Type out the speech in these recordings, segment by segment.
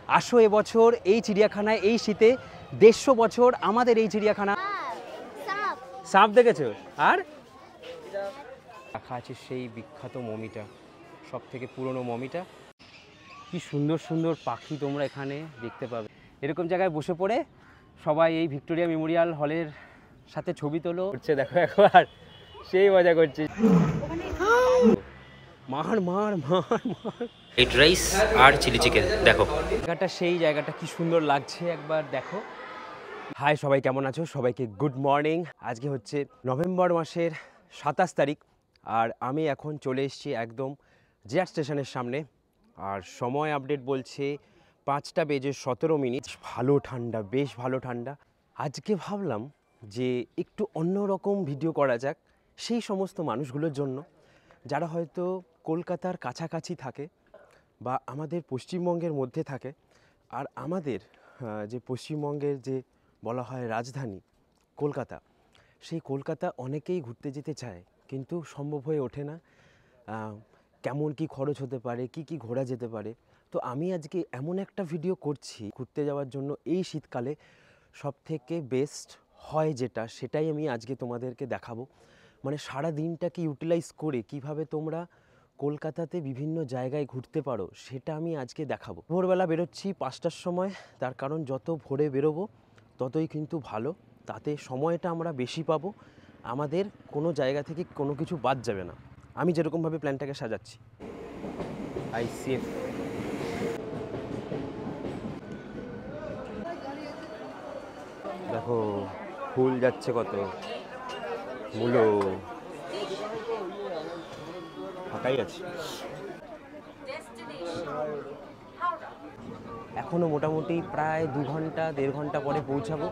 আসো এবছর এই চিড়িয়াখানায় এই শীতে 150 বছর আমাদের এই চিড়িয়াখানা। সাপ দেখেছো? আর রাখা আছে সেই বিখ্যাত মমিটা, সব থেকে পুরনো মমিটা। কি সুন্দর সুন্দর পাখি তোমরা এখানে দেখতে পাবে। এরকম জায়গায় বসে পড়ে সবাই এই ভিক্টোরিয়া মেমোরিয়াল হলের সাথে ছবি তোলো হচ্ছে, দেখো একবার সেই মজা করছে। মার মার মার মার এই রাইস আর চিলি চিকেন, দেখো জায়গাটা, সেই জায়গাটা কি সুন্দর লাগছে একবার দেখো। হাই সবাই, কেমন আছো? সবাইকে গুড মর্নিং। আজকে হচ্ছে নভেম্বর মাসের 27 তারিখ আর আমি এখন চলে এসেছি একদম জেআর স্টেশনের সামনে। আর সময় আপডেট বলছে 5:17 ভালো ঠান্ডা, বেশ ভালো ঠান্ডা। আজকে ভাবলাম যে একটু অন্যরকম ভিডিও করা যাক সেই সমস্ত মানুষগুলোর জন্য যারা হয়তো কলকাতার কাছাকাছি থাকে বা আমাদের পশ্চিমবঙ্গের মধ্যে থাকে। আর আমাদের যে পশ্চিমবঙ্গের যে বলা হয় রাজধানী কলকাতা, সেই কলকাতা অনেকেই ঘুরতে যেতে চায় কিন্তু সম্ভব হয়ে ওঠে না। কেমন কি খরচ হতে পারে, কি কি ঘোরা যেতে পারে। তো আমি আজকে এমন একটা ভিডিও করছি ঘুরতে যাওয়ার জন্য এই শীতকালে সব থেকে বেস্ট হয় যেটা, সেটাই আমি আজকে তোমাদেরকে দেখাবো। মানে সারা দিনটাকে ইউটিলাইজ করে কিভাবে তোমরা কলকাতাতে বিভিন্ন জায়গায় ঘুরতে পারো সেটা আমি আজকে দেখাবো। ভোরবেলা বেরোচ্ছি 5টার সময়, তার কারণ যত ভোরে বেরোবো ততই কিন্তু ভালো, তাতে সময়টা আমরা বেশি পাবো, আমাদের কোনো জায়গা থেকে কোনো কিছু বাদ যাবে না। আমি যেরকমভাবে প্ল্যানটাকে সাজাচ্ছি। আইসিএফ দেখো ফুল যাচ্ছে কত, মূলো ফাঁকাই আছে। এখনও মোটামুটি প্রায় 2 ঘন্টা 1.5 ঘন্টা পরে পৌঁছাবো।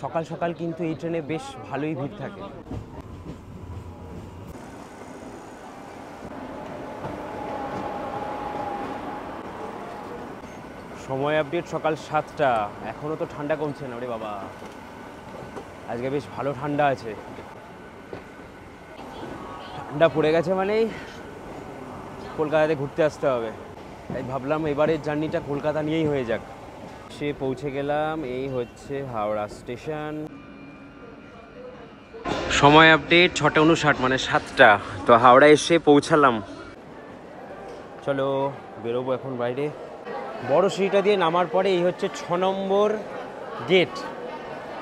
সকাল সকাল কিন্তু এই ট্রেনে বেশ ভালোই ভিড় থাকে। সময় আপডেট সকাল 7টা, এখনও তো ঠান্ডা কমছে না রে বাবা। আজকে বেশ ভালো ঠান্ডা আছে, ঠান্ডা পড়ে গেছে মানেই কলকাতাতে ঘুরতে আসতে হবে। তাই ভাবলাম এবারের জার্নিটা কলকাতা নিয়েই হয়ে যাক। সে পৌঁছে গেলাম, এই হচ্ছে হাওড়া স্টেশন। সময় আপডেট 6:59 মানে 7টা। তো হাওড়া এসে পৌঁছালাম। চলো বেরোবো এখন বাইরে। বড় সিঁড়িটা দিয়ে নামার পরে এই হচ্ছে 6 নম্বর গেট,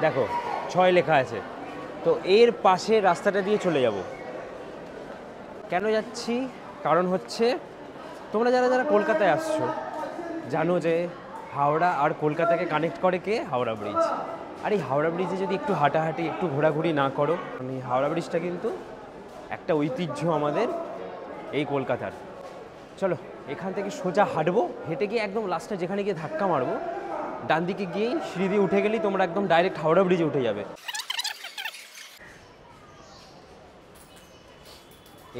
দেখো 6 লেখা আছে। তো এর পাশে রাস্তাটা দিয়ে চলে যাব। কেন যাচ্ছি? কারণ হচ্ছে তোমরা যারা যারা কলকাতায় আসছো জানো যে হাওড়া আর কলকাতাকে কানেক্ট করে কে? হাওড়া ব্রিজ। আর এই হাওড়া ব্রিজে যদি একটু হাঁটাহাঁটি একটু ঘোরাঘুরি না করো, আমি হাওড়া ব্রিজটা কিন্তু একটা ঐতিহ্য আমাদের এই কলকাতার। চলো এখান থেকে সোজা হাঁটবো, হেঁটে গিয়ে একদম লাস্টে যেখানে গিয়ে ধাক্কা মারবো ডান দিকে গিয়েই সিঁড়ি দিয়ে উঠে গেলেই তোমরা একদম ডাইরেক্ট হাওড়া ব্রিজে উঠে যাবে।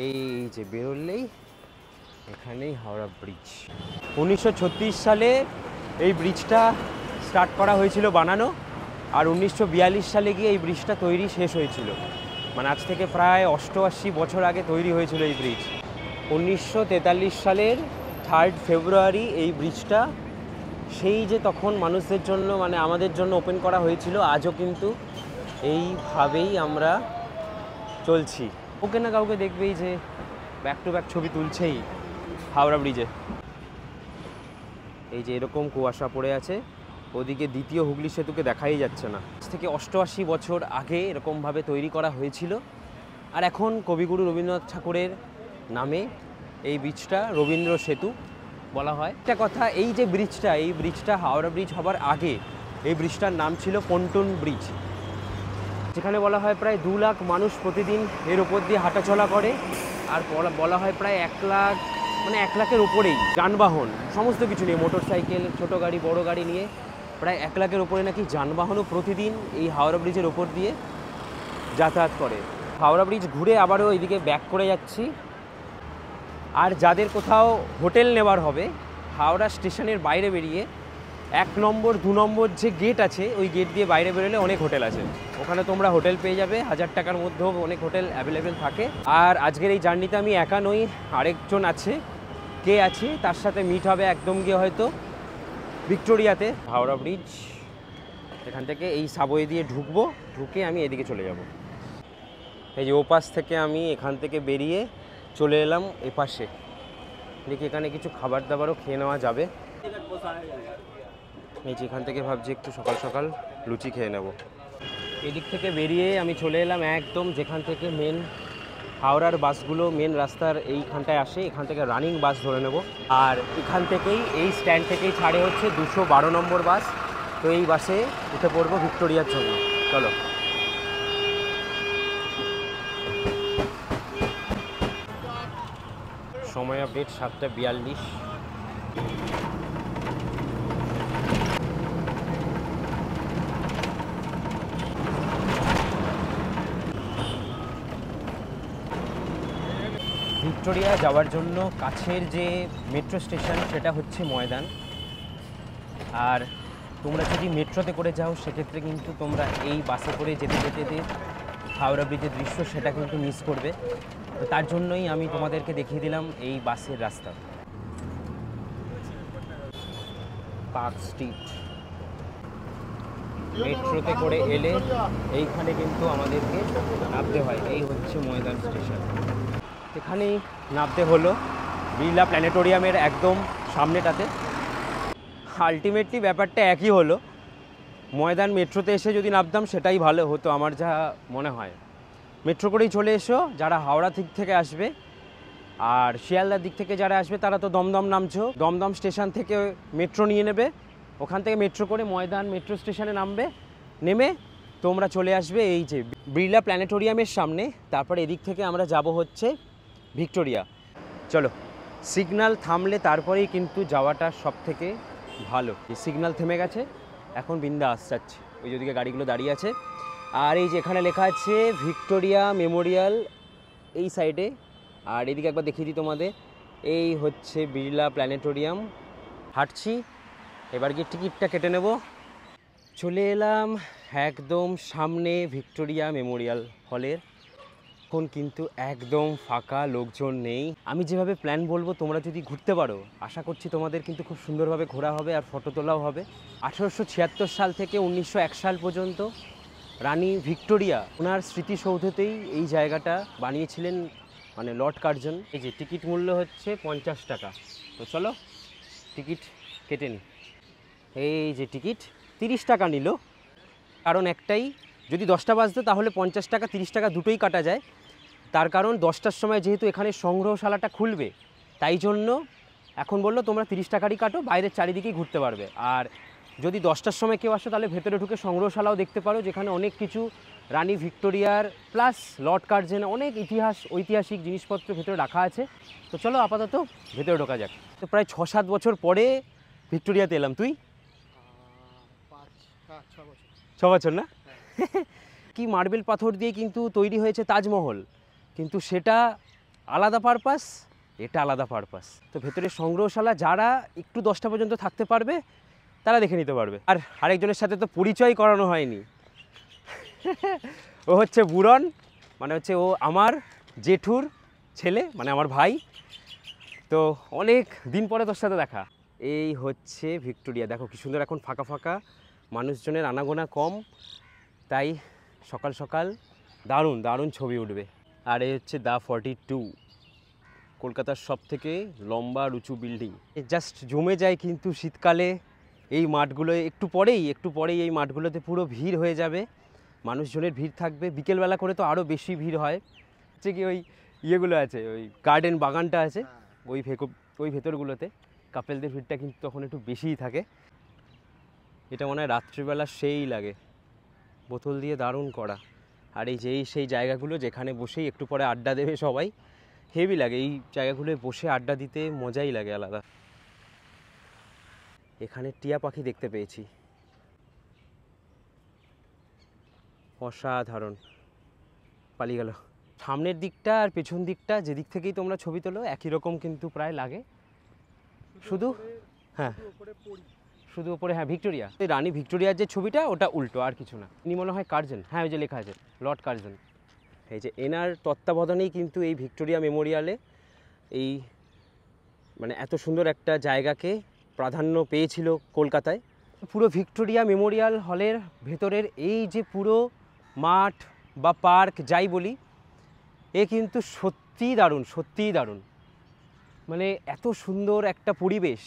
এই যে বেরোলেই এখানেই হাওড়া ব্রিজ। 1936 সালে এই ব্রিজটা স্টার্ট করা হয়েছিল বানানো, আর 1942 সালে গিয়ে এই ব্রিজটা তৈরি শেষ হয়েছিল। মানে আজ থেকে প্রায় 88 বছর আগে তৈরি হয়েছিল এই ব্রিজ। 1943 সালের 3 ফেব্রুয়ারি এই ব্রিজটা সেই যে তখন মানুষদের জন্য মানে আমাদের জন্য ওপেন করা হয়েছিল। আজও কিন্তু এইভাবেই আমরা চলছি। ওকে না কাউকে দেখবেই যে ব্যাক টু ব্যাক ছবি তুলছেই হাওড়া ব্রিজে। এই যে এরকম কুয়াশা পড়ে আছে, ওদিকে দ্বিতীয় হুগলি সেতুকে দেখাই যাচ্ছে না। আজ থেকে 88 বছর আগে এরকমভাবে তৈরি করা হয়েছিল। আর এখন কবিগুরু রবীন্দ্রনাথ ঠাকুরের নামে এই ব্রিজটা রবীন্দ্র সেতু বলা হয়। একটা কথা, এই যে ব্রিজটা, এই ব্রিজটা হাওড়া ব্রিজ হবার আগে এই ব্রিজটার নাম ছিল পন্টন ব্রিজ, যেখানে বলা হয় প্রায় 2 লাখ মানুষ প্রতিদিন এর ওপর দিয়ে হাঁটাচলা করে। আর বলা হয় প্রায় 1 লাখ, মানে 1 লাখের উপরেই যানবাহন সমস্ত কিছু নিয়ে, মোটর সাইকেল ছোটো গাড়ি বড় গাড়ি নিয়ে প্রায় 1 লাখের উপরে নাকি যানবাহনও প্রতিদিন এই হাওড়া ব্রিজের ওপর দিয়ে যাতায়াত করে। হাওড়া ব্রিজ ঘুরে আবারও এইদিকে ব্যাক করে যাচ্ছি। আর যাদের কোথাও হোটেল নেওয়ার হবে, হাওড়া স্টেশনের বাইরে বেরিয়ে 1 নম্বর 2 নম্বর যে গেট আছে ওই গেট দিয়ে বাইরে বেরোলে অনেক হোটেল আছে, ওখানে তোমরা হোটেল পেয়ে যাবে। 1000 টাকার মধ্যেও অনেক হোটেল অ্যাভেলেবেল থাকে। আর আজকের এই জার্নিতে আমি একা নই, আরেকজন আছে, কে আছে তার সাথে মিট হবে একদম গিয়ে হয়তো ভিক্টোরিয়াতে। হাওড়া ব্রিজ, এখান থেকে এই সাবওয়ে দিয়ে ঢুকবো, ঢুকে আমি এদিকে চলে যাব। এই যে ওপাশ থেকে আমি এখান থেকে বেরিয়ে চলে এলাম এপাশে। দেখি এখানে কিছু খাবার দাবারও খেয়ে নেওয়া যাবে। এই যে এখান থেকে ভাবছি একটু সকাল সকাল লুচি খেয়ে নেব। এদিক থেকে বেরিয়ে আমি চলে এলাম একদম যেখান থেকে মেন হাওড়ার বাসগুলো মেন রাস্তার এইখানটায় আসে, এখান থেকে রানিং বাস ধরে নেব। আর এখান থেকেই এই স্ট্যান্ড থেকেই ছাড়ে হচ্ছে 212 নম্বর বাস। তো এই বাসে উঠে পড়বো ভিক্টোরিয়ার জন্য। চলো। সময় আপডেট 7:42। ভিক্টোরিয়া যাওয়ার জন্য কাছের যে মেট্রো স্টেশন সেটা হচ্ছে ময়দান। আর তোমরা যদি মেট্রোতে করে যাও সেক্ষেত্রে কিন্তু তোমরা এই বাসে করে যেতে যেতে হাওড়া ব্রিজের দৃশ্য সেটা কিন্তু মিস করবে। তো তার জন্যই আমি তোমাদেরকে দেখিয়ে দিলাম এই বাসের রাস্তা। পার্ক স্ট্রিট মেট্রোতে করে এলে এইখানে কিন্তু আমাদেরকে নামতে হয়। এই হচ্ছে ময়দান স্টেশন, এখানেই নামতে হলো বিড়লা প্ল্যানেটোরিয়ামের একদম সামনেটাতে। আলটিমেটলি ব্যাপারটা একই হলো। ময়দান মেট্রোতে এসে যদি নামতাম সেটাই ভালো হতো আমার যা মনে হয়। মেট্রো করেই চলে এসো যারা হাওড়া দিক থেকে আসবে, আর শিয়ালদার দিক থেকে যারা আসবে তারা তো দমদম নামছো, দমদম স্টেশন থেকে মেট্রো নিয়ে নেবে, ওখান থেকে মেট্রো করে ময়দান মেট্রো স্টেশনে নামবে, নেমে তোমরা চলে আসবে এই যে বিড়লা প্ল্যানেটোরিয়ামের সামনে। তারপরে এদিক থেকে আমরা যাব হচ্ছে ভিক্টোরিয়া। চলো, সিগন্যাল থামলে তারপরেই কিন্তু যাওয়াটা সব থেকে ভালো। সিগন্যাল থেমে গেছে, এখন বিন্দাস যাচ্ছে। ওই যেদিকে গাড়িগুলো দাঁড়িয়ে আছে। আর এই যে এখানে লেখা আছে ভিক্টোরিয়া মেমোরিয়াল এই সাইডে। আর এদিকে একবার দেখিয়ে দিই তোমাদের, এই হচ্ছে বিড়লা প্ল্যানেটোরিয়াম। হাঁটছি, এবার গিয়ে টিকিটটা কেটে নেব। চলে এলাম একদম সামনে ভিক্টোরিয়া মেমোরিয়াল হলের। এখন কিন্তু একদম ফাঁকা, লোকজন নেই। আমি যেভাবে প্ল্যান বলবো তোমরা যদি ঘুরতে পারো আশা করছি তোমাদের কিন্তু খুব সুন্দরভাবে ঘোরা হবে আর ফটো তোলাও হবে। 1876 সাল থেকে 1901 সাল পর্যন্ত রানী ভিক্টোরিয়া ওনার স্মৃতিসৌধতেই এই জায়গাটা বানিয়েছিলেন, মানে লর্ড কার্জন। এই যে টিকিট মূল্য হচ্ছে 50 টাকা। তো চলো টিকিট কেটে নিই। এই যে টিকিট 30 টাকা নিল, কারণ একটাই, যদি 10টা বাজতো তাহলে 50 টাকা 30 টাকা দুটোই কাটা যায়। তার কারণ 10টার সময় যেহেতু এখানে সংগ্রহশালাটা খুলবে, তাই জন্য এখন বললো তোমরা 30 টাকারই কাটো, বাইরের চারিদিকেই ঘুরতে পারবে। আর যদি 10টার সময় কেউ আসো তাহলে ভেতরে ঢুকে সংগ্রহশালাও দেখতে পারো, যেখানে অনেক কিছু রানী ভিক্টোরিয়ার প্লাস লর্ড কার্জেন অনেক ঐতিহাসিক জিনিসপত্র ভেতরে রাখা আছে। তো চলো আপাতত ভেতরে ঢোকা যাক। তো প্রায় 6-7 বছর পরে ভিক্টোরিয়াতে এলাম। তুই 6 বছর না? কি মার্বেল পাথর দিয়ে কিন্তু তৈরি হয়েছে তাজমহল, কিন্তু সেটা আলাদা পারপাস, এটা আলাদা পারপাস। তো ভেতরে সংগ্রহশালা যারা একটু 10টা পর্যন্ত থাকতে পারবে তারা দেখে নিতে পারবে। আর আরেকজনের সাথে তো পরিচয় করানো হয়নি। ও হচ্ছে বুরন, মানে হচ্ছে ও আমার জেঠুর ছেলে, মানে আমার ভাই। তো অনেক দিন পরে তোর সাথে দেখা। এই হচ্ছে ভিক্টোরিয়া, দেখো কি সুন্দর, এখন ফাঁকা ফাঁকা, মানুষজনের আনাগোনা কম, তাই সকাল সকাল দারুণ দারুণ ছবি উঠবে। আর এই হচ্ছে দ্য 42, কলকাতার সব থেকে লম্বা উঁচু বিল্ডিং। জাস্ট জমে যায় কিন্তু শীতকালে এই মাঠগুলো, একটু পরেই এই মাঠগুলোতে পুরো ভিড় হয়ে যাবে, মানুষজনের ভিড় থাকবে। বিকেলবেলা করে তো আরও বেশি ভিড় হয়। হচ্ছে কি ওই ইয়েগুলো আছে, ওই গার্ডেন বাগানটা আছে, ওই ভেতরগুলোতে কাপেলদের ভিড়টা কিন্তু তখন একটু বেশিই থাকে। এটা মনে হয় রাত্রিবেলা সেই লাগে, বোতল দিয়ে দারুণ করা। আর এই যে সেই জায়গাগুলো যেখানে বসেই একটু পরে আড্ডা দেবে সবাই, হেভি লাগে। এই জায়গাগুলোয় বসে আড্ডা দিতে মজাই লাগে আলাদা। এখানে টিয়া পাখি দেখতে পেয়েছি, অসাধারণ। পালিয়ে গেল। সামনের দিকটা আর পেছন দিকটা যেদিক থেকেই তোমরা ছবি তোলো একই রকম কিন্তু প্রায় লাগে, শুধু হ্যাঁ শুধু ওপরে হ্যাঁ ভিক্টোরিয়া, রানী ভিক্টোরিয়ার যে ছবিটা ওটা উল্টো, আর কিছু না। ইনি মনে হয় কার্জন, হ্যাঁ ওই যে লেখা আছে লর্ড কার্জন। এই যে এনার তত্ত্বাবধানেই কিন্তু এই ভিক্টোরিয়া মেমোরিয়ালে এই মানে এত সুন্দর একটা জায়গাকে প্রাধান্য পেয়েছিল কলকাতায়। পুরো ভিক্টোরিয়া মেমোরিয়াল হলের ভেতরের এই যে পুরো মাঠ বা পার্ক যাই বলি, এ কিন্তু সত্যিই দারুণ, সত্যিই দারুণ। মানে এত সুন্দর একটা পরিবেশ,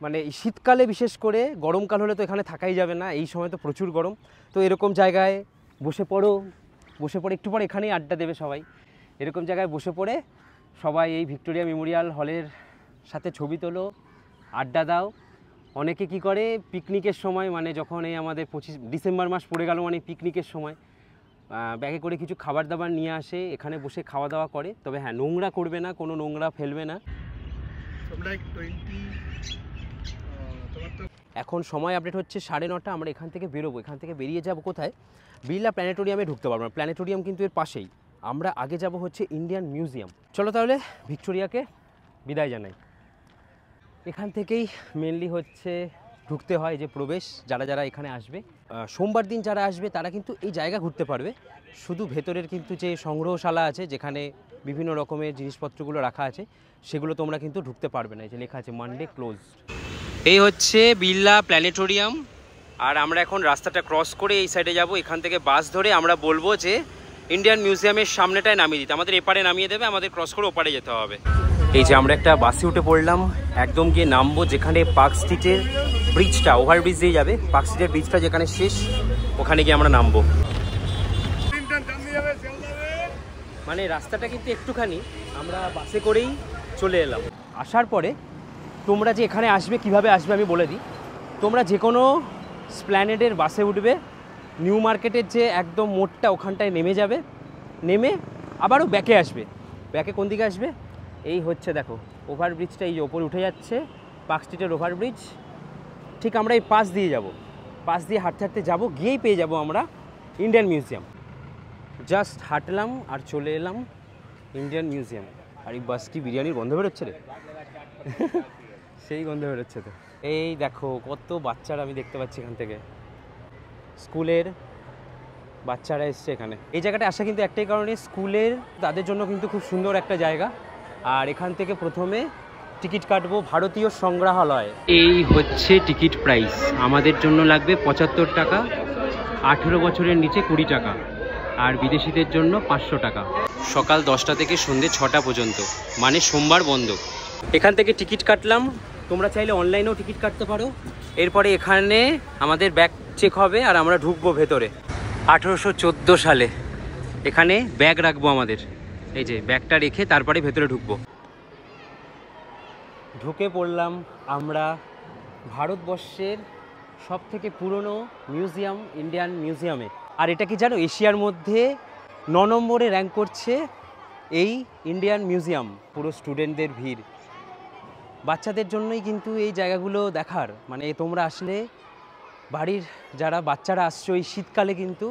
মানে শীতকালে বিশেষ করে, গরমকাল হলে তো এখানে থাকাই যাবে না, এই সময় তো প্রচুর গরম। তো এরকম জায়গায় বসে পড়ে একটু পরে এখানেই আড্ডা দেবে সবাই। এরকম জায়গায় বসে পড়ে সবাই এই ভিক্টোরিয়া মেমোরিয়াল হলের সাথে ছবি তোলো, আড্ডা দাও। অনেকে কি করে পিকনিকের সময়, মানে যখন এই আমাদের ডিসেম্বর মাস পড়ে গেল মানে পিকনিকের সময় ব্যাগে করে কিছু খাবার দাবার নিয়ে আসে, এখানে বসে খাওয়া দাওয়া করে। তবে হ্যাঁ, নোংরা করবে না, কোনো নোংরা ফেলবে না। এখন সময় আপডেট হচ্ছে 9:30। আমরা এখান থেকে বেরোবো, এখান থেকে বেরিয়ে যাব কোথায়? বিড়লা প্ল্যানেটোরিয়ামে ঢুকতে পারবো না, প্ল্যানেটোরিয়াম কিন্তু এর পাশেই। আমরা আগে যাব হচ্ছে ইন্ডিয়ান মিউজিয়াম। চলো তাহলে ভিক্টোরিয়াকে বিদায় জানাই। এখান থেকেই মেনলি হচ্ছে ঢুকতে হয়, যে প্রবেশ। যারা যারা এখানে আসবে, সোমবার দিন যারা আসবে তারা কিন্তু এই জায়গা ঘুরতে পারবে। শুধু ভেতরের কিন্তু যে সংগ্রহশালা আছে, যেখানে বিভিন্ন রকমের জিনিসপত্রগুলো রাখা আছে, সেগুলো তোমরা কিন্তু ঢুকতে পারবে না। এই যে লেখা আছে মানডে ক্লোজ। এই হচ্ছে বিড়লা প্ল্যানেটোরিয়াম। আর আমরা এখন রাস্তাটা ক্রস করে এই সাইডে যাব। এখান থেকে বাস ধরে আমরা বলবো যে ইন্ডিয়ান মিউজিয়ামের সামনেটায় নামিয়ে দিতে, আমাদের এপারে নামিয়ে দেবে, আমাদের ক্রস করে ওপারে যেতে হবে। এই যে আমরা একটা বাসে উঠে পড়লাম, একদম গিয়ে নামবো যেখানে পার্ক স্ট্রিটের ব্রিজটা, ওভারব্রিজ দিয়ে যাবে, পার্ক স্ট্রিটের ব্রিজটা যেখানে শেষ, ওখানে গিয়ে আমরা নামবো। মানে রাস্তাটা কিন্তু একটুখানি, আমরা বাসে করেই চলে এলাম। আসার পরে তোমরা যে এখানে আসবে, কিভাবে আসবে আমি বলে দিই। তোমরা যে কোনো স্প্ল্যানেডের বাসে উঠবে, নিউ মার্কেটের যে একদম মোড়টা ওখানটায় নেমে যাবে, নেমে আবারও ব্যাকে আসবে। ব্যাকে কোন দিকে আসবে? এই হচ্ছে দেখো ওভারব্রিজটা, এই যে ওপরে উঠে যাচ্ছে পার্ক স্ট্রিটের ওভারব্রিজ। ঠিক আমরা এই পাশ দিয়ে যাব, পাশ দিয়ে হাঁটতে হাঁটতে যাবো, গিয়েই পেয়ে যাব আমরা ইন্ডিয়ান মিউজিয়াম। জাস্ট হাঁটলাম আর চলে এলাম ইন্ডিয়ান মিউজিয়াম। আর এই বাসটি বিরিয়ানির গন্ধ বেরোচ্ছে রে, সেই গন্ধ বেরোচ্ছে তো। এই দেখো কত বাচ্চারা আমি দেখতে পাচ্ছি এখান থেকে, স্কুলের বাচ্চারা এসছে এখানে। এই জায়গাটা আসা কিন্তু একটাই কারণে, স্কুলের তাদের জন্য কিন্তু খুব সুন্দর একটা জায়গা। আর এখান থেকে প্রথমে টিকিট কাটবো ভারতীয় সংগ্রহালয়। এই হচ্ছে টিকিট প্রাইস, আমাদের জন্য লাগবে 75 টাকা, 18 বছরের নিচে 20 টাকা, আর বিদেশিদের জন্য 500 টাকা। সকাল 10টা থেকে সন্ধ্যে 6টা পর্যন্ত, মানে সোমবার বন্ধ। এখান থেকে টিকিট কাটলাম, তোমরা চাইলে অনলাইনেও টিকিট কাটতে পারো। এরপরে এখানে আমাদের ব্যাগ চেক হবে আর আমরা ঢুকবো ভেতরে। 1814 সালে এখানে ব্যাগ রাখবো আমাদের, এই যে ব্যাগটা রেখে তারপরে ভেতরে ঢুকবো। ঢুকে পড়লাম আমরা ভারতবর্ষের সবথেকে পুরনো মিউজিয়াম, ইন্ডিয়ান মিউজিয়ামে। আর এটা কি জানো, এশিয়ার মধ্যে 9 নম্বরে র্যাঙ্ক করছে এই ইন্ডিয়ান মিউজিয়াম। পুরো স্টুডেন্টদের ভিড়, বাচ্চাদের জন্যই কিন্তু এই জায়গাগুলো দেখার। মানে তোমরা আসলে বাড়ির যারা বাচ্চারা আসছো এই শীতকালে, কিন্তু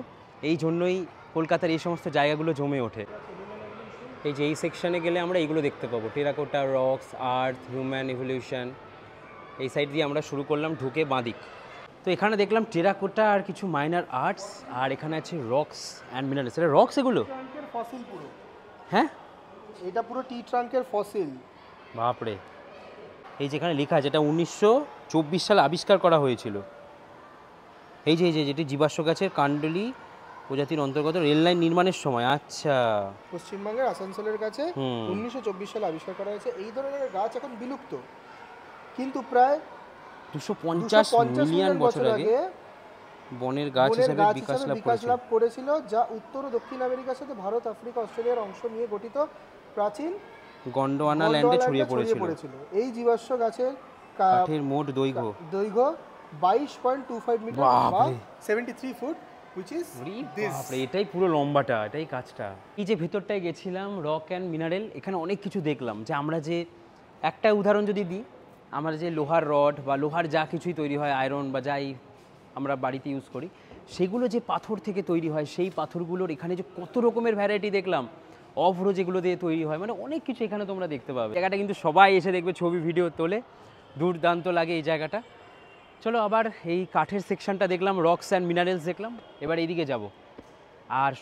এই জন্যই কলকাতার এই সমস্ত জায়গাগুলো জমে ওঠে। এই যে এই সেকশানে গেলে আমরা এইগুলো দেখতে পাবো, টেরাকোটা, রক্স, আর্থ, হিউম্যান ইভলিউশন। এই সাইড দিয়ে আমরা শুরু করলাম, ঢুকে বাঁদিক। তো এখানে দেখলাম টেরাকোটা আর কিছু মাইনার আর্টস, আর এখানে আছে রক্স অ্যান্ড মিনারেলস। এটা রক্স এগুলো? ফসিল পুরো। হ্যাঁ, এটা পুরো টি ট্রাঙ্কের ফসিল। বাপরে। এই যেখানে লেখা আছে এটা 1924 সালে আবিষ্কার করা হয়েছিল। এই যে যেটি জীবাশ্ম গাছের কাণ্ডলি প্রজাতির অন্তর্গত, রেল লাইন নির্মাণের সময়। আচ্ছা, পশ্চিমবঙ্গের আসানসোলের কাছে 1924 সালে আবিষ্কার করা হয়েছে। এই ধরনের গাছ এখন বিলুপ্ত, কিন্তু প্রায় 250 মিলিয়ন বছর আগে বনের গাছ হিসেবে বিকাশ লাভ করেছিল, যা উত্তর ও দক্ষিণ আমেরিকার সাথে ভারত, আফ্রিকা, অস্ট্রেলিয়ার অংশ নিয়ে গঠিত প্রাচীন গন্ডোয়ানা ল্যান্ডে ছড়িয়ে পড়েছিল। এই জীবাশ্ম গাছের কাঠের মোট দৈর্ঘ্য 22.25 মিটার বা 73 ফুট, which is this। এটাই পুরো লম্বাটা, এটাই কাজটা। এই যে ভেতরটায় গেছিলাম, রক অ্যান্ড মিনারেল, এখানে অনেক কিছু দেখলাম। যে আমরা যে একটা উদাহরণ যদি দিই, আমরা যে লোহার রড বা লোহার যা কিছুই তৈরি হয়, আয়রন বা যাই আমরা বাড়িতে ইউজ করি, সেগুলো যে পাথর থেকে তৈরি হয়, সেই পাথরগুলোর এখানে যে কত রকমের ভ্যারাইটি দেখলাম। অভ্র যেগুলো দিয়ে তৈরি হয়, মানে অনেক কিছু এখানে তোমরা দেখতে পাবে। জায়গাটা কিন্তু সবাই এসে দেখবে, ছবি ভিডিও তোলে, দুর্দান্ত লাগে এই জায়গাটা। চলো আবার এই কাঠের সেকশনটা দেখলাম, রক্স অ্যান্ড মিনারেলস দেখলাম, এবার এইদিকে যাব। আর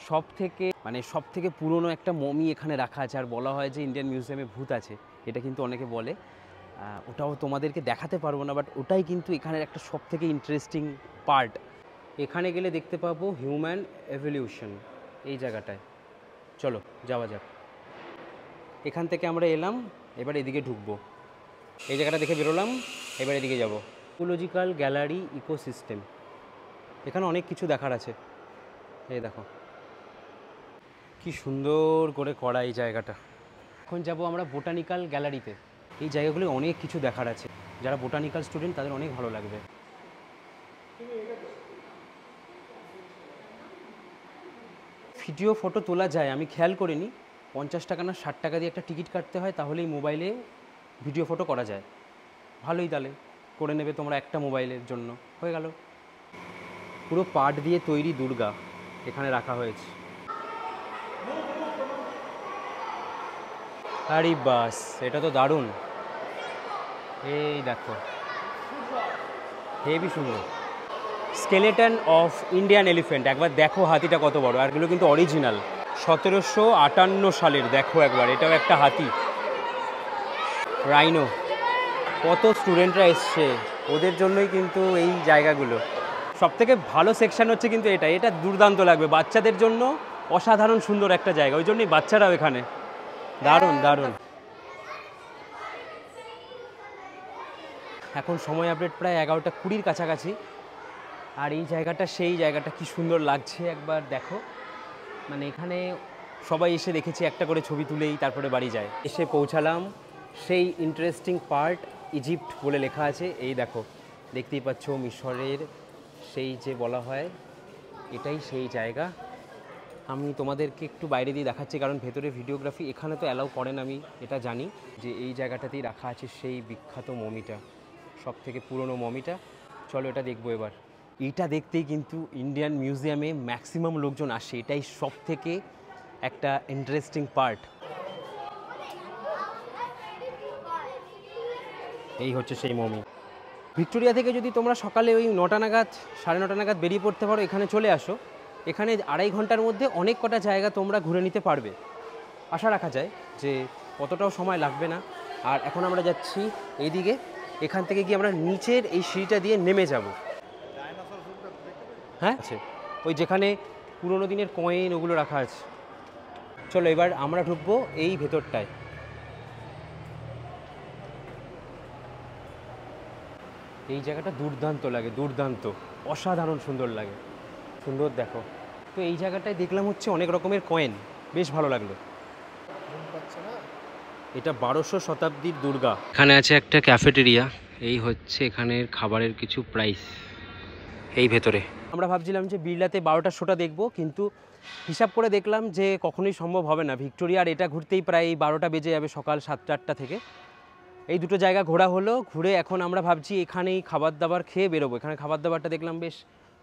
সব থেকে পুরনো একটা মমি এখানে রাখা আছে। আর বলা হয় যে ইন্ডিয়ান মিউজিয়ামে ভূত আছে, এটা কিন্তু অনেকে বলে। ওটাও তোমাদেরকে দেখাতে পারবো না, বাট ওটাই কিন্তু এখানের একটা সবথেকে ইন্টারেস্টিং পার্ট। এখানে গেলে দেখতে পাবো হিউম্যান এভলিউশন এই জায়গাটায়। চলো যাওয়া যাক। এখান থেকে আমরা এলাম, এবার এদিকে ঢুকবো। এই জায়গাটা দেখে বেরোলাম, এবার এদিকে যাবো। ইকোলজিক্যাল গ্যালারি ইকোসিস্টেম, এখানে অনেক কিছু দেখার আছে। এই দেখো কি সুন্দর করে করা এই জায়গাটা। এখন যাব আমরা বোটানিক্যাল গ্যালারিতে। এই জায়গাগুলো অনেক কিছু দেখার আছে, যারা বোটানিক্যাল স্টুডেন্ট তাদের অনেক ভালো লাগবে। ভিডিও ফটো তোলা যায়, আমি খেয়াল করিনি। 50 টাকা না 60 টাকা দিয়ে একটা টিকিট কাটতে হয়, তাহলেই মোবাইলে ভিডিও ফটো করা যায়। ভালোই, তাহলে করে নেবে তোমরা একটা মোবাইলের জন্য, হয়ে গেল। পুরো পাট দিয়ে তৈরি দুর্গা এখানে রাখা হয়েছে। আরে বাস, এটা তো দারুণ। এই দেখো হেভি সুন্দর। স্কেলেটন অফ ইন্ডিয়ান এলিফ্যান্ট, একবার দেখো হাতিটা কত বড়। আর এগুলো কিন্তু অরিজিনাল 1758 সালের। দেখো একবার, এটাও একটা হাতি। রাইনো, কত স্টুডেন্টরা এসছে, ওদের জন্যই কিন্তু এই জায়গাগুলো। সবথেকে ভালো সেকশন হচ্ছে কিন্তু এটা, এটা দুর্দান্ত লাগবে বাচ্চাদের জন্য। অসাধারণ সুন্দর একটা জায়গা, ওই জন্যই বাচ্চারাও এখানে। দারুণ দারুণ। এখন সময় আপডেট প্রায় 11:20 কাছাকাছি। আর এই জায়গাটা সেই জায়গাটা কি সুন্দর লাগছে একবার দেখো। মানে এখানে সবাই এসে দেখেছি একটা করে ছবি তুলেই তারপরে বাড়ি যায়। এসে পৌঁছালাম সেই ইন্টারেস্টিং পার্ট, ইজিপ্ট বলে লেখা আছে। এই দেখো, দেখতেই পাচ্ছ মিশরের সেই যে বলা হয়, এটাই সেই জায়গা। আমি তোমাদেরকে একটু বাইরে দিয়ে দেখাচ্ছি, কারণ ভেতরে ভিডিওগ্রাফি এখানে তো অ্যালাউ করেন, আমি এটা জানি। যে এই জায়গাটাতেই রাখা আছে সেই বিখ্যাত মমিটা, সব থেকে পুরনো মমিটা। চলো এটা দেখবো এবার। এইটা দেখতেই কিন্তু ইন্ডিয়ান মিউজিয়ামে ম্যাক্সিমাম লোকজন আসে, এটাই সব থেকে একটা ইন্টারেস্টিং পার্ট। এই হচ্ছে সেই মমি। ভিক্টোরিয়া থেকে যদি তোমরা সকালে ওই 9টা নাগাদ 9:30 নাগাদ বেরিয়ে পড়তে পারো, এখানে চলে আসো। এখানে 2.5 ঘন্টার মধ্যে অনেক কটা জায়গা তোমরা ঘুরে নিতে পারবে। আশা রাখা যায় যে কতটাও সময় লাগবে না। আর এখন আমরা যাচ্ছি এইদিকে, এখান থেকে গিয়ে আমরা নিচের এই সিঁড়িটা দিয়ে নেমে যাব। হ্যাঁ আছে, ওই যেখানে পুরোনো দিনের কয়েন ওগুলো রাখা আছে। চলো এবার আমরা ঢুকবো এই ভেতরটায়। এই জায়গাটা দুর্দান্ত লাগে, দুর্দান্ত, অসাধারণ সুন্দর লাগে। সুন্দর দেখো তো। এই জায়গাটায় দেখলাম হচ্ছে অনেক রকমের কয়েন, বেশ ভালো লাগলো। এটা 1200 শতাব্দীর দুর্গা। এখানে আছে একটা ক্যাফেটেরিয়া, এই হচ্ছে এখানের খাবারের কিছু প্রাইস। এই ভেতরে আমরা ভাবছিলাম যে বিড়লাতে 12টার শোটা দেখবো, কিন্তু হিসাব করে দেখলাম যে কখনোই সম্ভব হবে না। ভিক্টোরিয়ার এটা ঘুরতেই প্রায় 12টা বেজে যাবে, সকাল 7-8টা থেকে। এই দুটো জায়গা ঘোরা হলো, ঘুরে এখন আমরা ভাবছি এখানেই খাবার দাবার খেয়ে বেরোবো। এখানে খাবার দাবারটা দেখলাম বেশ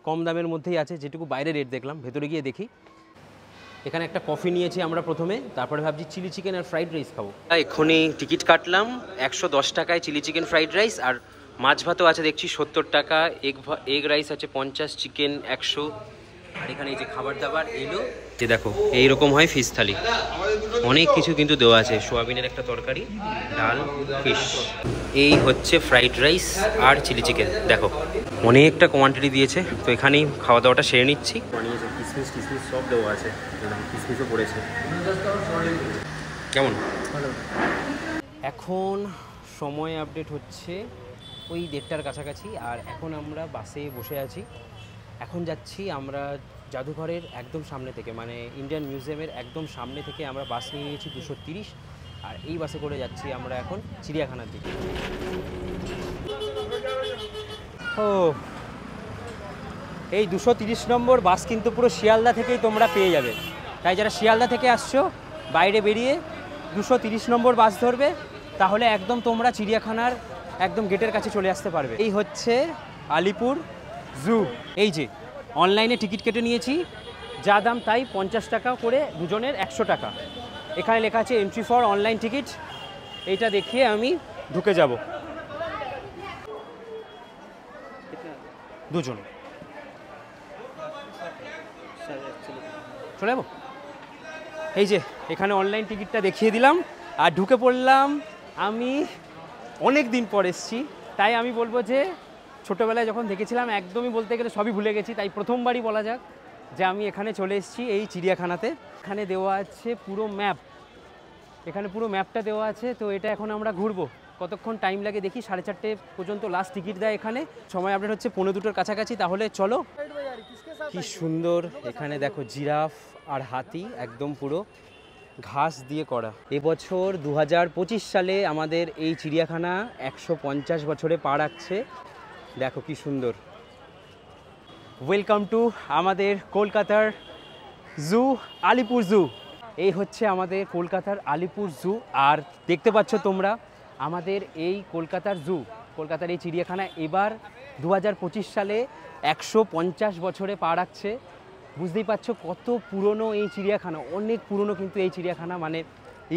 কম দামের মধ্যেই আছে, যেটুকু বাইরে রেট দেখলাম। ভেতরে গিয়ে দেখি। এখানে একটা কফি নিয়েছি আমরা প্রথমে, তারপরে ভাবছি চিলি চিকেন আর ফ্রাইড রাইস খাবো। এক্ষুনি টিকিট কাটলাম, 110 টাকায় চিলি চিকেন ফ্রাইড রাইস। আর মাছ ভাতও আছে দেখছি 70 টাকা, এগ রাইস আছে 50, চিকেন 100। আর এখানে এই যে খাবার দাবার এলো, যে দেখো এইরকম হয় ফিশ থালি। অনেক কিছু কিন্তু দেওয়া আছে, সোয়াবিনের একটা তরকারি, ডাল, ফিশ। এই হচ্ছে ফ্রাইড রাইস আর চিলি চিকেন। দেখো অনেকটা কোয়ান্টিটি দিয়েছে, তো এখানেই খাওয়া দাওয়াটা সেরে নিচ্ছি। বানিয়েছে কিসমিস টিসমিস সব দেওয়া আছে, কিসমিসও পড়েছে। কেমন? এখন সময় আপডেট হচ্ছে ওই 1:30টার কাছাকাছি। আর এখন আমরা বাসে বসে আছি। এখন যাচ্ছি আমরা জাদুঘরের একদম সামনে থেকে, মানে ইন্ডিয়ান মিউজিয়ামের একদম সামনে থেকে আমরা বাস নিয়ে নিয়েছি 230। আর এই বাসে করে যাচ্ছি আমরা এখন চিড়িয়াখানার দিকে। ও, এই 230 নম্বর বাস কিন্তু পুরো শিয়ালদা থেকেই তোমরা পেয়ে যাবে। তাই যারা শিয়ালদা থেকে আসছো, বাইরে বেরিয়ে 230 নম্বর বাস ধরবে, তাহলে একদম তোমরা চিড়িয়াখানার একদম গেটের কাছে চলে আসতে পারবে। এই হচ্ছে আলিপুর জু। এই যে অনলাইনে টিকিট কেটে নিয়েছি, যা দাম তাই 50 টাকা করে দুজনের, 100 টাকা। এখানে লেখা আছে এন্ট্রি ফর অনলাইন টিকিট। এইটা দেখিয়ে আমি ঢুকে যাব। দুজন চলে যাবো। এই যে এখানে অনলাইন টিকিটটা দেখিয়ে দিলাম আর ঢুকে পড়লাম আমি অনেক দিন পর এসেছি, তাই আমি বলবো যে ছোটোবেলায় যখন দেখেছিলাম একদমই বলতে গেলে সবই ভুলে গেছি, তাই প্রথমবারই বলা যাক যে আমি এখানে চলে এসেছি এই চিড়িয়াখানাতে। এখানে দেওয়া আছে পুরো ম্যাপ, এখানে পুরো ম্যাপটা দেওয়া আছে। তো এটা এখন আমরা ঘুরবো, কতক্ষণ টাইম লাগে দেখি। 4:30 পর্যন্ত লাস্ট টিকিট দেয় এখানে, সময় আপডেট হচ্ছে 1:45-র কাছাকাছি। তাহলে চলো। কি সুন্দর এখানে দেখো, জিরাফ আর হাতি একদম পুরো ঘাস দিয়ে করা। এবছর 2025 সালে আমাদের এই চিড়িয়াখানা 150 বছরে পা রাখছে। দেখো কি সুন্দর। ওয়েলকাম টু আমাদের কলকাতার জু, আলিপুর জু। এই হচ্ছে আমাদের কলকাতার আলিপুর জু। আর দেখতে পাচ্ছ তোমরা আমাদের এই কলকাতার জু, কলকাতার এই চিড়িয়াখানা এবার 2025 সালে 150 বছরে পা রাখছে। বুঝতেই পারছো কত পুরনো এই চিড়িয়াখানা, অনেক পুরনো কিন্তু এই চিড়িয়াখানা, মানে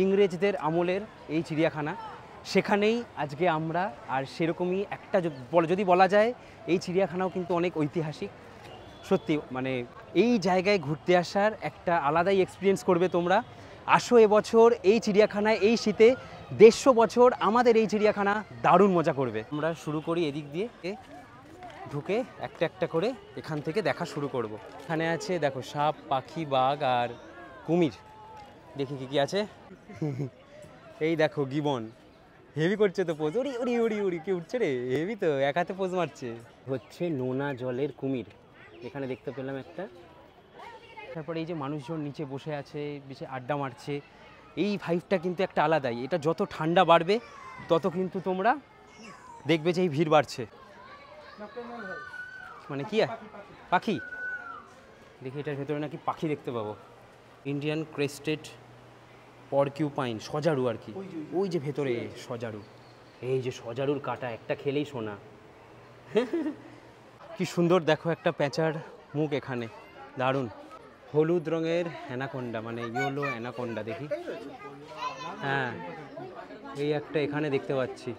ইংরেজদের আমলের এই চিড়িয়াখানা। সেখানেই আজকে আমরা, আর সেরকমই একটা যদি বলা যায় এই চিড়িয়াখানাও কিন্তু অনেক ঐতিহাসিক। সত্যি মানে এই জায়গায় ঘুরতে আসার একটা আলাদাই এক্সপিরিয়েন্স করবে তোমরা। আসো এবছর এই চিড়িয়াখানায়, এই শীতে 150 বছর আমাদের এই চিড়িয়াখানা দারুণ মজা করবে। আমরা শুরু করি এদিক দিয়ে, ঢুকে একটা একটা করে এখান থেকে দেখা শুরু করব। এখানে আছে দেখো সাপ, পাখি, বাঘ আর কুমির। দেখি কি কি আছে। এই দেখো গিবন, হেভি করছে তো পোজ। উড়ি উড়ি উড়ি উড়ি, কি উঠছে রে, হেভি তো, এক হাতে পোজ মারছে। হচ্ছে নোনা জলের কুমির, এখানে দেখতে পেলাম একটা। তারপরে এই যে মানুষজন নিচে বসে আছে, বেশি আড্ডা মারছে, এই ভাইবটা কিন্তু একটা আলাদাই। এটা যত ঠান্ডা বাড়বে তত কিন্তু তোমরা দেখবে যে এই ভিড় বাড়ছে। মানে কি পাখি, দেখি এটার ভেতরে নাকি পাখি দেখতে পাবো। ইন্ডিয়ান ক্রেস্টেড পরকিউপাইন, সজারু আর কি। ওই যে ভেতরে সজারু, এই যে সজারুর কাটা একটা খেলেই সোনা। কি সুন্দর দেখো একটা প্যাঁচার মুখ এখানে, দারুণ। হলুদ রঙের অ্যানাকোন্ডা, মানে ইয়েলো অ্যানাকোন্ডা দেখি। হ্যাঁ এই একটা এখানে দেখতে পাচ্ছি।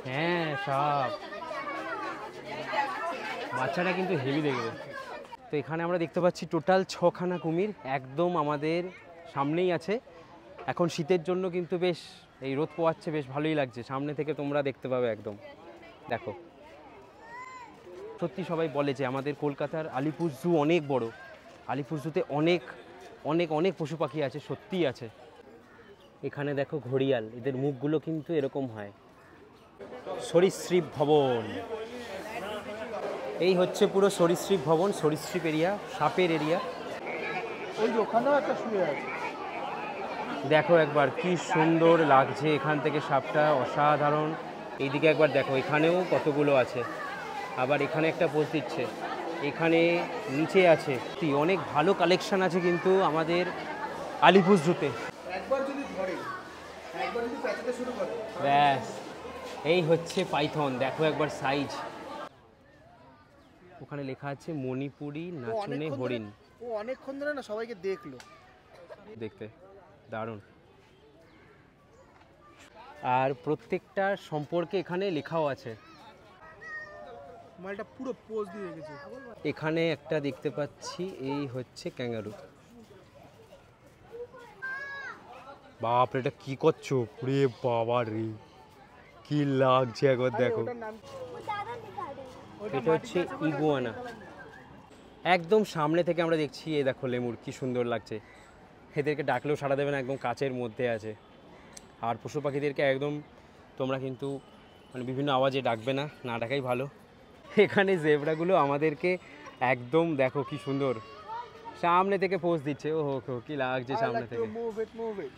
হ্যাঁ সাপ, বাচ্চাটা কিন্তু হেভি দেখবে। তো এখানে আমরা দেখতে পাচ্ছি টোটাল 6খানা কুমির, একদম আমাদের সামনেই আছে। এখন শীতের জন্য কিন্তু বেশ এই রোদ পোয়াচ্ছে, বেশ ভালোই লাগছে। সামনে থেকে তোমরা দেখতে পাবে একদম। দেখো সত্যি সবাই বলে যে আমাদের কলকাতার আলিপুর জু অনেক বড়। আলিপুর জুতে অনেক অনেক অনেক পশু পাখি আছে, সত্যিই আছে। এখানে দেখো ঘড়িয়াল, এদের মুখগুলো কিন্তু এরকম হয়। সরীসৃপ ভবন, এই হচ্ছে পুরো সরীসৃপ ভবন, সরীসৃপ এরিয়া, সাপের এরিয়া। ওই ওখানেও একটা শুয়ে আছে, দেখো একবার কি সুন্দর লাগছে এখান থেকে সাপটা, অসাধারণ। এইদিকে একবার দেখো, এখানেও কতগুলো আছে। আবার এখানে একটা পোজ দিচ্ছে, এখানে নিচে আছে। অনেক ভালো কালেকশন আছে কিন্তু আমাদের আলিপুর জুতে। একবার যদি ধরে, একবার যদি প্যাচাতে শুরু করে, ব্যাস এই হচ্ছে পাইথন। দেখো একবার সাইজ, ওখানে লেখা আছে মণিপুরি নাচুনে হরিণ। ও অনেকক্ষণ ধরে না সবাইকে দেখলো, দেখতে দারুণ। আর প্রত্যেকটা সম্পর্কে এখানে লেখাও আছে। মালটা পুরো পোজ দিয়ে রেখেছে। এখানে একটা দেখতে পাচ্ছি, এই হচ্ছে ক্যাঙ্গারু। বাপ রে, এটা কি করছো রে বাবা রে, কি লাগছে একবার দেখো। এটা হচ্ছে ইগুয়ানা, একদম সামনে থেকে আমরা দেখছি। এই দেখো লেমুর, কি সুন্দর লাগছে। এদেরকে ডাকলেও সাড়া দেবে না, একদম কাচের মধ্যে আছে। আর পশু পাখিদেরকে একদম তোমরা কিন্তু মানে বিভিন্ন আওয়াজে ডাকবে না, না ডাকাই ভালো। এখানে জেব্রাগুলো আমাদেরকে একদম দেখো কি সুন্দর সামনে থেকে পোজ দিচ্ছে। ও হো, কি লাগছে সামনে থেকে।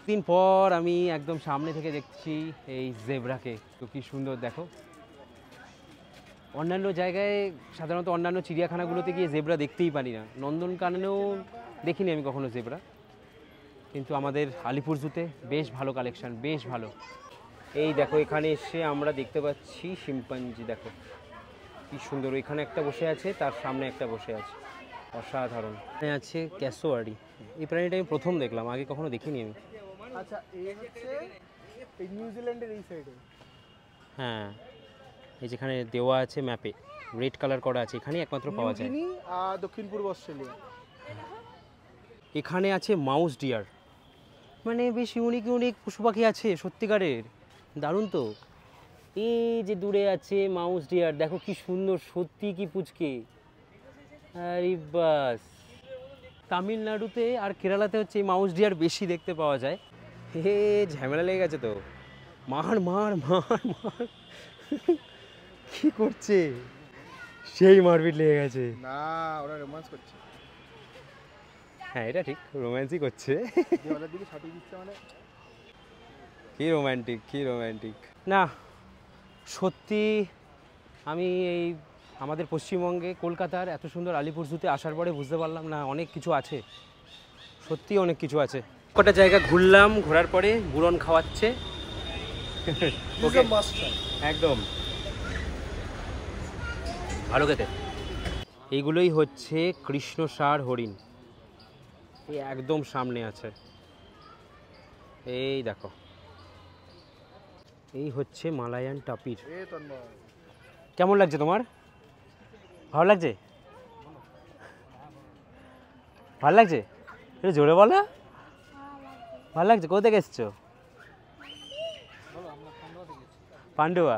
দিন পর আমি একদম সামনে থেকে দেখছি এই জেব্রাকে, তো কি সুন্দর দেখো। অন্যান্য জায়গায় সাধারণত অন্যান্য চিড়িয়াখানাগুলোতে গিয়ে জেব্রা দেখতেই পারি না, নন্দনকাননেও দেখিনি আমি কখনো জেব্রা, কিন্তু আমাদের আলিপুর জুতে বেশ ভালো কালেকশন, বেশ ভালো। এই দেখো এখানে এসে আমরা দেখতে পাচ্ছি শিম্পাঞ্জি, দেখো কি সুন্দর। এখানে একটা বসে আছে, তার সামনে একটা বসে আছে, অসাধারণ। এখানে আছে ক্যাসোয়ারি, এই প্রাণীটা আমি প্রথম দেখলাম, আগে কখনো দেখিনি আমি। আচ্ছা এই হচ্ছে এই নিউজিল্যান্ডের এই সাইডে। হ্যাঁ এই যেখানে দেওয়া আছে ম্যাপে, রেড কালার করা আছে, এখানেই একমাত্র পাওয়া যায়। দক্ষিণ পূর্ব অস্ট্রেলিয়া। এখানে আছে মাউস ডিয়ার, মানে বেশ ইউনিক ইউনিক পশু পাখি আছে সত্যিকারের। দারুণ তো। এই যে দূরে আছে মাউস ডিয়ার, দেখো কি সুন্দর, সত্যি কি পুচকে। আরে বাস, তামিলনাড়ুতে আর কেরালাতে হচ্ছে এই মাউস ডিয়ার বেশি দেখতে পাওয়া যায়। হে ঝামেলা লেগে গেছে তো, মার মার মার মার। কি করছে, সেই মারপিট লেগে গেছে। না, ওরা রোম্যান্স করছে। হ্যাঁ এটা ঠিক, রোম্যান্সই করছে। দেওয়ালের দিকে ছাটিয়ে দিচ্ছে মানে কি রোম্যান্টিক, কি রোম্যান্টিক। না সত্যি আমি এই আমাদের পশ্চিমবঙ্গে কলকাতার এত সুন্দর আলিপুরদুতে আসার পরে বুঝতে পারলাম না অনেক কিছু আছে, সত্যি অনেক কিছু আছে। কটা জায়গা ঘুরলাম, ঘোরার পরে বুড়ন খাওয়াচ্ছে। ওকে একদম ভালো খেতে। এইগুলোই হচ্ছে কৃষ্ণসার হরিণ, এই একদম সামনে আছে, এই দেখো। এই হচ্ছে মালায়ান টাপির। কেমন লাগছে তোমার, ভালো লাগছে? ভালো লাগছে, একটু জোরে বলো। ভালো লাগছে? কোথা থেকে এসছো? পান্ডুয়া।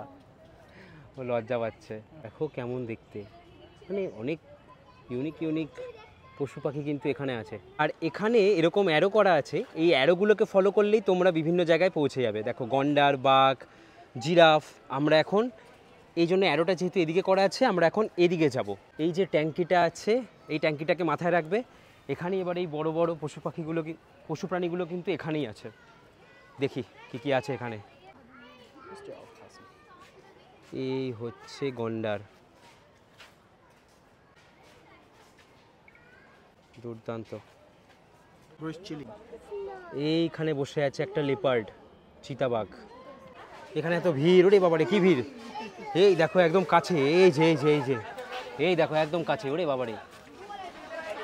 ও লজ্জা পাচ্ছে। দেখো কেমন দেখতে, মানে অনেক ইউনিক ইউনিক পশু পাখি কিন্তু এখানে আছে। আর এখানে এরকম অ্যারো করা আছে, এই অ্যারোগুলোকে ফলো করলেই তোমরা বিভিন্ন জায়গায় পৌঁছে যাবে। দেখো গন্ডার, বাঘ, জিরাফ। আমরা এখন এই জন্য অ্যারোটা যেহেতু এদিকে করা আছে, আমরা এখন এদিকে যাব। এই যে ট্যাঙ্কিটা আছে, এই ট্যাঙ্কিটাকে মাথায় রাখবে। এখানে এবার এই বড় বড় পশু পাখিগুলো, পশু প্রাণীগুলো কিন্তু এখানেই আছে। দেখি কি কি আছে এখানে। এই হচ্ছে গন্ডার, দুর্দান্ত। এইখানে বসে আছে একটা লেপার্ড, চিতাবাঘ। এখানে এত ভিড়, ওরে বাবারে কি ভিড়। এই দেখো একদম কাছে, এই যে এই যে এই যে এই দেখো একদম কাছে, ওরে বাবারে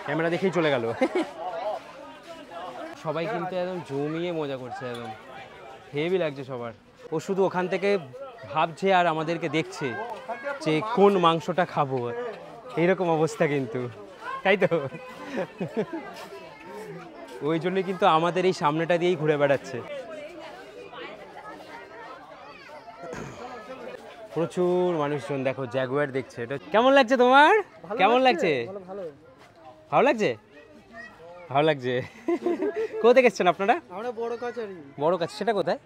ক্যামেরা দেখেই চলে গেল। সবাই কিন্তু একদম জমিয়ে মজা করছে, একদম হেভি লাগছে সবার। ও শুধু ওখান থেকে ভাবছে আর আমাদেরকে দেখছে যে কোন মাংসটা খাবো, এইরকম অবস্থা কিন্তু, তাই তো? ওই জন্য কিন্তু আমাদের এই সামনেটা দিয়েই ঘুরে বেড়াচ্ছে। প্রচুর মানুষজন, দেখো জ্যাগুয়ার দেখছে। এটা কেমন লাগছে তোমার, কেমন লাগছে? ভালো লাগছে, ভালো লাগছে। কোথা থেকে এসছেন আপনারা? আমরা বড় কাছারি। বড় কাছে, সেটা কোথায়?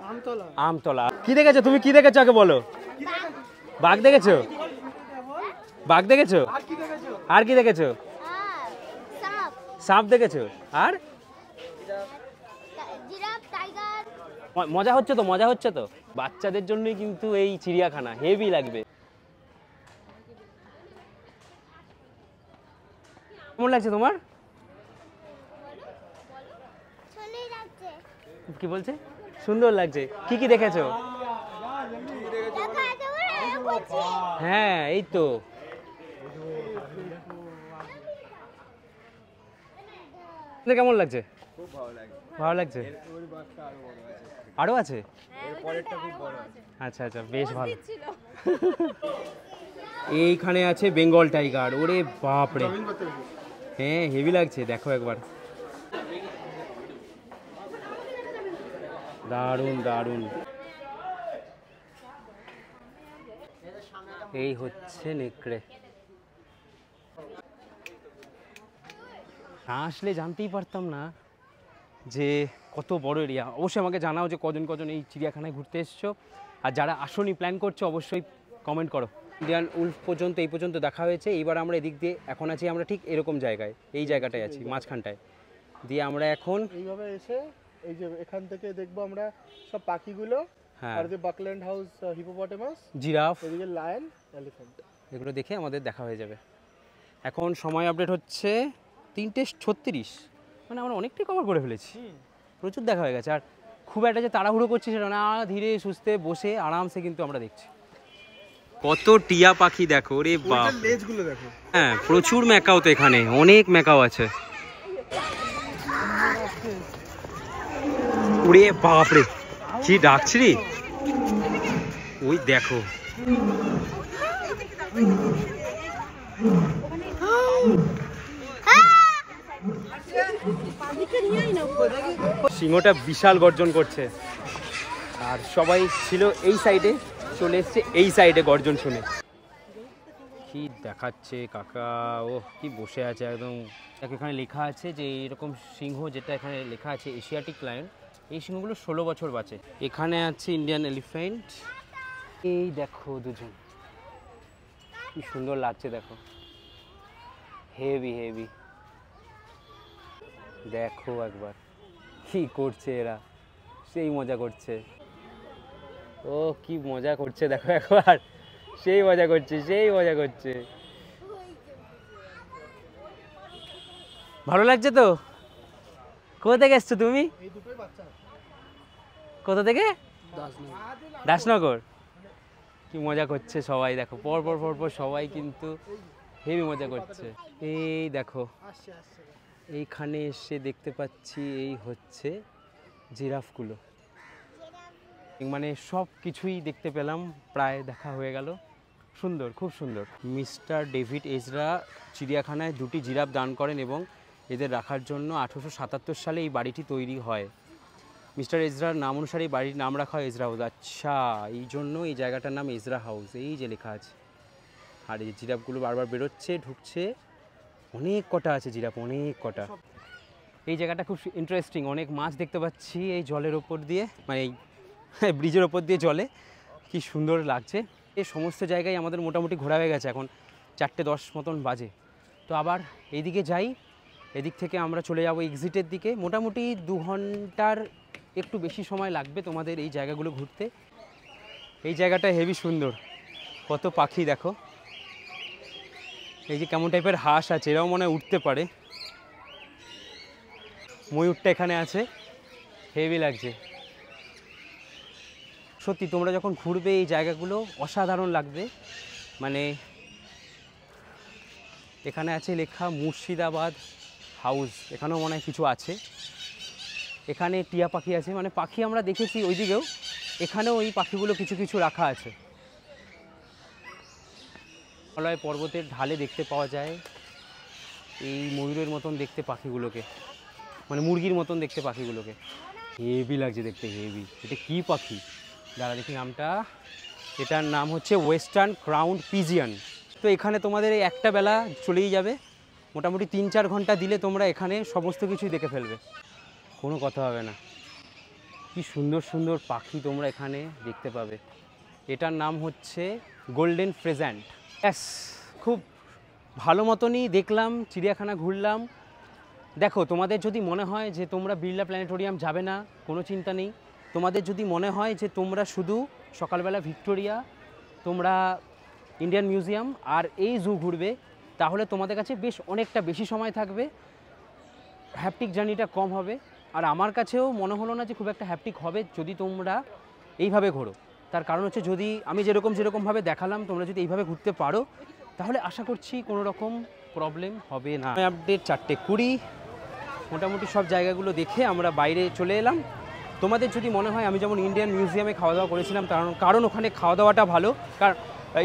আমতলা। আমতলা। কি দেখেছো তুমি, কি দেখেছো আগে বলো? বাঘ দেখেছো? বাঘ দেখেছো? আর কি দেখেছো? সাপ দেখেছো? আর মজা হচ্ছে তো, মজা হচ্ছে তো। বাচ্চাদের জন্যই কিন্তু এই চিড়িয়াখানা, হেভি লাগবে। কেমন লাগছে তোমার? কি বলছে? সুন্দর লাগছে। কি কি দেখেছো? হ্যাঁ এই তো। কেমন লাগছে? খুব ভালো লাগছে। ভালো লাগছে? আরো আছে? আচ্ছা আচ্ছা, বেশ ভালো। এইখানে আছে বেঙ্গল টাইগার, ওরে বাপরে। হ্যাঁ হেভি লাগছে, দেখো একবার। দারুণ দারুণ। এই হচ্ছে নেকড়ে। না আসলে জানতেই পারতাম না যে কত বড় এরিয়া। অবশ্যই আমাকে জানাও যে কজন কজন এই চিড়িয়াখানায় ঘুরতে এসছো, আর যারা আসনি প্ল্যান করছো অবশ্যই কমেন্ট করো। ইন্ডিয়ান উলফ পর্যন্ত এই পর্যন্ত দেখা হয়েছে। এইবার আমরা এদিক দিয়ে এখন আছি, আমরা ঠিক এরকম জায়গায়, এই জায়গাটায় আছি মাঝখানটায় দিয়ে। আমরা এখন এইভাবে এসে এই যে এখান থেকে দেখবো আমরা সব পাখিগুলো। হ্যাঁ, আর যে বাকল্যান্ড হাউস, হিপোপটেমাস, জিরাফ, এদিকে লায়ন, এলিফ্যান্ট, এগুলো দেখে আমাদের দেখা হয়ে যাবে। এখন সময় আপডেট হচ্ছে 3:36, মানে আমরা অনেকটাই কভার করে ফেলেছি, প্রচুর দেখা হয়ে গেছে। আর খুব একটা যে তাড়াহুড়ো করছি সেটা না, ধীরে সুস্থে বসে আরামসে কিন্তু আমরা দেখছি। কত টিয়া পাখি দেখো রে বাপ, লেজগুলো দেখো। হ্যাঁ প্রচুর ম্যাকাও তো, এখানে অনেক ম্যাকাও আছে। ওরে বাপ রে, কি ডাকছি রে, ওই দেখো। সিংহটা বিশাল গর্জন করছে। আর সবাই ছিল এই সাইডে, চলে এসছে এই সাইডে গর্জন শুনে। কি দেখাচ্ছে কাকা, ও কি বসে আছে একদম। এখানে লেখা আছে যে এরকম সিংহ, যেটা এখানে লেখা আছে এশিয়াটিক লায়ন, এই সিংহগুলো 16 বছর বাঁচে। এখানে আছে ইন্ডিয়ান এলিফ্যান্ট। এই দেখো দুজন, কি সুন্দর লাগছে দেখো, হেভি হেভি। দেখো একবার কি করছে এরা, সেই মজা করছে। ও কি মজা করছে দেখো একবার, সেই মজা করছে, সেই মজা করছে। ভালো লাগছে তো? কোথা থেকে এসছো তুমি? কোথা থেকে? দাসনগর। কি মজা করছে সবাই দেখো, পর পর পর পর সবাই কিন্তু হেভি মজা করছে। এই দেখো এইখানে এসে দেখতে পাচ্ছি এই হচ্ছে জিরাফগুলো, মানে সব কিছুই দেখতে পেলাম, প্রায় দেখা হয়ে গেল। সুন্দর, খুব সুন্দর। মিস্টার ডেভিড এজরা চিড়িয়াখানায় 2টি জিরাফ দান করেন এবং এদের রাখার জন্য 1877 সালে এই বাড়িটি তৈরি হয়। মিস্টার এজরার নাম অনুসারে এই বাড়ির নাম রাখা হয় এজরা হাউস। আচ্ছা, এই জন্য এই জায়গাটার নাম এজরা হাউস, এই যে লেখা আছে। আর এই জিরাফগুলো বারবার বেরোচ্ছে ঢুকছে, অনেক কটা আছে জিরাফ, অনেক কটা। এই জায়গাটা খুব ইন্টারেস্টিং, অনেক মাছ দেখতে পাচ্ছি এই জলের ওপর দিয়ে, মানে এই ব্রিজের ওপর দিয়ে জলে, কি সুন্দর লাগছে। এই সমস্ত জায়গায় আমাদের মোটামুটি ঘোরা হয়ে গেছে, এখন 4:10 মতন বাজে। তো আবার এইদিকে যাই, এদিক থেকে আমরা চলে যাব এক্সিটের দিকে। মোটামুটি 2 ঘন্টার একটু বেশি সময় লাগবে তোমাদের এই জায়গাগুলো ঘুরতে। এই জায়গাটা হেভি সুন্দর, কত পাখি দেখো। এই যে কেমন টাইপের হাঁস আছে, এরাও মনে হয় উঠতে পারে। ময়ূরটা এখানে আছে, হেভি লাগছে সত্যি। তোমরা যখন ঘুরবে এই জায়গাগুলো অসাধারণ লাগবে। মানে এখানে আছে লেখা মুর্শিদাবাদ হাউস, এখানেও মনে হয় কিছু আছে। এখানে টিয়া পাখি আছে, মানে পাখি আমরা দেখেছি ওইদিকেও, এখানেও এই পাখিগুলো কিছু কিছু রাখা আছে। হিমালয় পর্বতের ঢালে দেখতে পাওয়া যায় এই ময়ূরের মতন দেখতে পাখিগুলোকে, মানে মুরগির মতন দেখতে পাখিগুলোকে। হেভি লাগছে দেখতে, হেভি। এটা কি পাখি দাঁড়া দেখি নামটা, এটার নাম হচ্ছে ওয়েস্টার্ন ক্রাউন পিজিয়ন। তো এখানে তোমাদের এই একটা বেলা চলেই যাবে, মোটামুটি 3-4 ঘন্টা দিলে তোমরা এখানে সমস্ত কিছুই দেখে ফেলবে, কোনো কথা হবে না। কি সুন্দর সুন্দর পাখি তোমরা এখানে দেখতে পাবে। এটার নাম হচ্ছে গোল্ডেন ফ্রেজেন্ট। ব্যাস, খুব ভালো মতনই দেখলাম, চিড়িয়াখানা ঘুরলাম। দেখো তোমাদের যদি মনে হয় যে তোমরা বিড়লা প্ল্যানেটোরিয়াম যাবে না, কোনো চিন্তা নেই। তোমাদের যদি মনে হয় যে তোমরা শুধু সকালবেলা ভিক্টোরিয়া, তোমরা ইন্ডিয়ান মিউজিয়াম আর এই জু ঘুরবে, তাহলে তোমাদের কাছে বেশ অনেকটা বেশি সময় থাকবে, হ্যাপটিক জার্নিটা কম হবে। আর আমার কাছেও মনে হলো না যে খুব একটা হ্যাপটিক হবে যদি তোমরা এইভাবে ঘোরো। তার কারণ হচ্ছে, যদি আমি যেরকমভাবে দেখালাম তোমরা যদি এইভাবে ঘুরতে পারো, তাহলে আশা করছি কোনো রকম প্রবলেম হবে না। আপডেট 4:20, মোটামুটি সব জায়গাগুলো দেখে আমরা বাইরে চলে এলাম। তোমাদের যদি মনে হয়, আমি যেমন ইন্ডিয়ান মিউজিয়ামে খাওয়া দাওয়া করেছিলাম, কারণ ওখানে খাওয়া দাওয়াটা ভালো। কারণ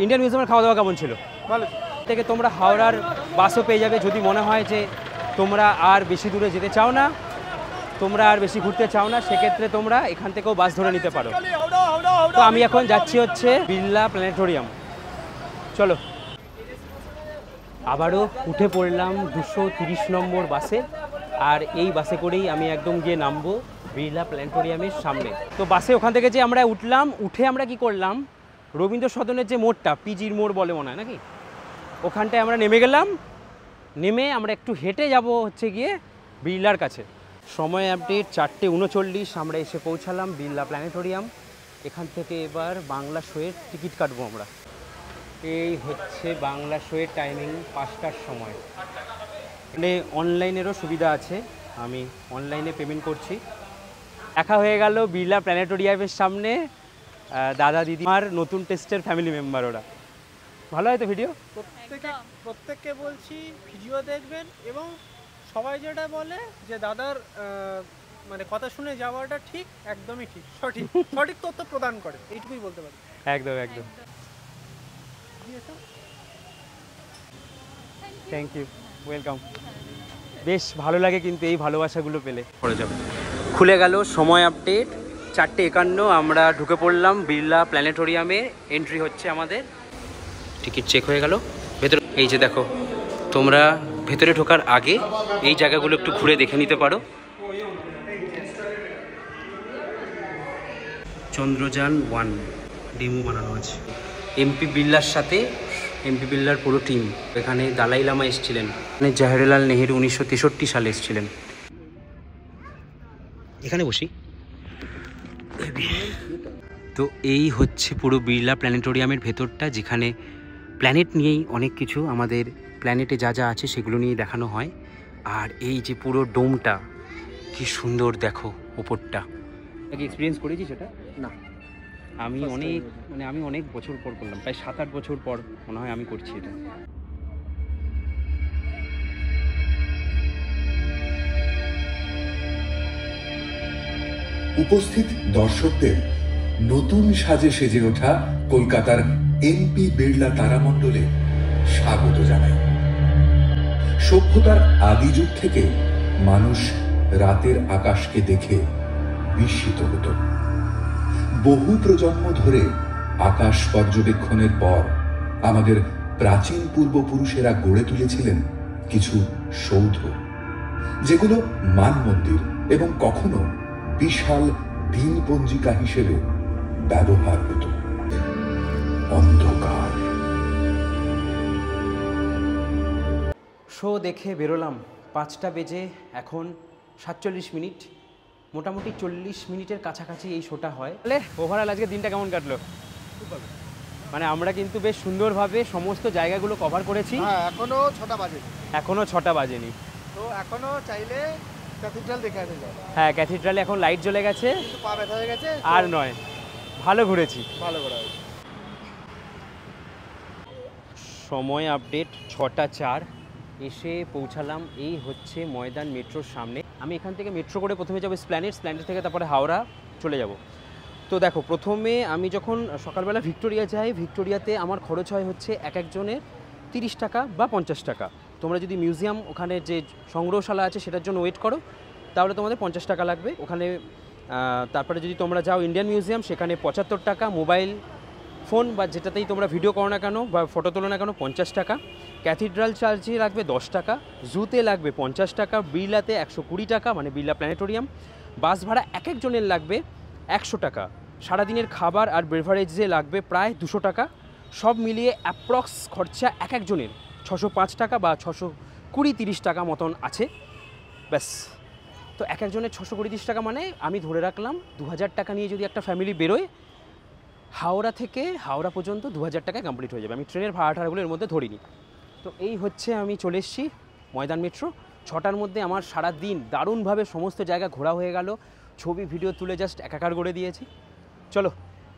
ইন্ডিয়ান মিউজিয়ামের খাওয়া দাওয়া কেমন ছিল ভালো, থেকে তোমরা হাওড়ার বাসও পেয়ে যাবে। যদি মনে হয় যে তোমরা আর বেশি দূরে যেতে চাও না, তোমরা আর বেশি ঘুরতে চাও না, সেক্ষেত্রে তোমরা এখান থেকেও বাস ধরে নিতে পারো। তো আমি এখন যাচ্ছি হচ্ছে বিড়লা প্ল্যানেটোরিয়াম। চলো, আবারও উঠে পড়লাম 230 নম্বর বাসে, আর এই বাসে করেই আমি একদম গিয়ে নামবো বিড়লা প্ল্যানেটোরিয়ামের সামনে। তো বাসে ওখান থেকে যে আমরা উঠলাম, উঠে আমরা কি করলাম, রবীন্দ্র সদনের যে মোড়টা, পিজির মোড় বলে মনে হয় নাকি, ওখানটায় আমরা নেমে গেলাম। নেমে আমরা একটু হেঁটে যাব হচ্ছে গিয়ে বিড়লার কাছে। সময় আপডেট 4:39, আমরা এসে পৌঁছালাম বিড়লা প্ল্যানেটোরিয়াম। এখান থেকে এবার বাংলা শোয়ের টিকিট কাটবো আমরা। এই হচ্ছে বাংলা শোয়ের টাইমিং, 5টার সময়। এখানে অনলাইনেরও সুবিধা আছে, আমি অনলাইনে পেমেন্ট করছি। দেখা হয়ে গেল বিড়লা প্ল্যানেটোরিয়ামের সামনে দাদা দিদি, আমার নতুন টেস্টের ফ্যামিলি মেম্বার ওরা। ভালো হয় তো ভিডিও? প্রত্যেককে বলছি ভিডিও দেখবেন, এবং সবাই যেটা বলে যে দাদার মানে কথা শুনে যাওয়াটা ঠিক, একদমই ঠিক, সঠিক তথ্য প্রদান করে, এইটুকুই বলতে পারি। একদম একদম। Thank you, welcome. বেশ ভালো লাগে কিন্তু এই ভালোবাসাগুলো পেলে। পড়ে যাবে। খুলে গেল সময় আপডেট 4:51 আমরা ঢুকে পড়লাম বিড়লা প্ল্যানেটোরিয়ামে। এন্ট্রি হচ্ছে আমাদের, টিকিট চেক হয়ে গেল। ভেতরে এই যে দেখো, তোমরা ভেতরে ঢোকার আগে এই জায়গাগুলো একটু ঘুরে দেখে নিতে পারো। চন্দ্রযান 1 ডেমো বানানো আছে। এমপি বিড়লার সাথে এমপি বিড়লার পুরো টিম। এখানে দালাই লামা এসেছিলেন, মানে জওহরলাল নেহেরু 1963 সালে এসেছিলেন। এখানে বসি। তো এই হচ্ছে পুরো বিড়লা প্ল্যানেটোরিয়ামের ভেতরটা, যেখানে প্ল্যানেট নিয়েই অনেক কিছু, আমাদের প্ল্যানেটে যা যা আছে সেগুলো নিয়ে দেখানো হয়। আর এই যে পুরো ডোমটা কি সুন্দর দেখো উপরটা। এক্সপিরিয়েন্স করেছি সেটা না, আমি অনেক বছর পর করলাম, প্রায় 7-8 বছর পর মনে হয় আমি করছি এটা। উপস্থিত দর্শকদের নতুন সাজে সেজে ওঠা কলকাতার এমপি বিড়লা তারামণ্ডলে স্বাগত জানাই। সভ্যতার আদি যুগ থেকে মানুষ রাতের আকাশকে দেখে বিস্মিত হতো। বহু প্রজন্ম ধরে আকাশ পর্যবেক্ষণের পর আমাদের প্রাচীন পূর্বপুরুষেরা গড়ে তুলেছিলেন কিছু সৌধ, যেগুলো মানমন্দির এবং কখনো বিশাল দিনপঞ্জিকা হিসেবে ব্যবহার হতো। অন্ধকার শো দেখে বেরোলাম 5টা বেজে এখন 47 মিনিট, মোটামুটি 40 মিনিটের কাছাকাছি এই শোটা হয়। তাহলে ওভারঅল আজকে দিনটা কেমন কাটলো? মানে আমরা কিন্তু বেশ সুন্দরভাবে সমস্ত জায়গাগুলো কভার করেছি। হ্যাঁ, এখনো 6টা বাজেনি। তো এখনো চাইলে ক্যাথিড্রাল দেখে আসা যায়। হ্যাঁ, ক্যাথিড্রালে এখন লাইট জ্বলে গেছে, কিন্তু পা ব্যথা হয়ে গেছে। আর নয়, ভালো ঘুরেছি। ভালো করে সময় আপডেট 6টা 4, এসে পৌঁছালাম এই হচ্ছে ময়দান মেট্রোর সামনে। আমি এখান থেকে মেট্রো করে প্রথমে যাবো স্প্ল্যানেড থেকে তারপরে হাওড়া চলে যাব। তো দেখো, প্রথমে আমি যখন সকালবেলা ভিক্টোরিয়া যাই, ভিক্টোরিয়াতে আমার খরচ হয় হচ্ছে এক একজনের 30 টাকা বা 50 টাকা। তোমরা যদি মিউজিয়াম, ওখানে যে সংগ্রহশালা আছে সেটার জন্য ওয়েট করো, তাহলে তোমাদের 50 টাকা লাগবে ওখানে। তারপরে যদি তোমরা যাও ইন্ডিয়ান মিউজিয়াম, সেখানে 75 টাকা। মোবাইল ফোন বা যেটাতেই তোমরা ভিডিও করো না কেন বা ফটো তোলো না কেন 50 টাকা। ক্যাথিড্রাল চার্জে লাগবে 10 টাকা, জুতে লাগবে 50 টাকা, বিড়লাতে 120 টাকা, মানে বিড়লা প্ল্যানেটোরিয়াম। বাস ভাড়া এক একজনের লাগবে 100 টাকা। সারাদিনের খাবার আর বেভারেজে লাগবে প্রায় 200 টাকা। সব মিলিয়ে অ্যাপ্রক্স খরচা এক একজনের 605 টাকা বা 620-30 টাকা মতন আছে, ব্যাস। তো এক একজনের 620-30 টাকা, মানে আমি ধরে রাখলাম 2000 টাকা নিয়ে যদি একটা ফ্যামিলি বেরোয়, হাওড়া থেকে হাওড়া পর্যন্ত 2000 টাকায় কমপ্লিট হয়ে যাবে। আমি ট্রেনের ভাড়াটাগুলো এর মধ্যে ধরিনি। তো এই হচ্ছে, আমি চলে এসেছি ময়দান মেট্রো। 6টার মধ্যে আমার সারা দিন দারুণভাবে সমস্ত জায়গা ঘোরা হয়ে গেল। ছবি ভিডিও তুলে জাস্ট একাকার করে দিয়েছি। চলো,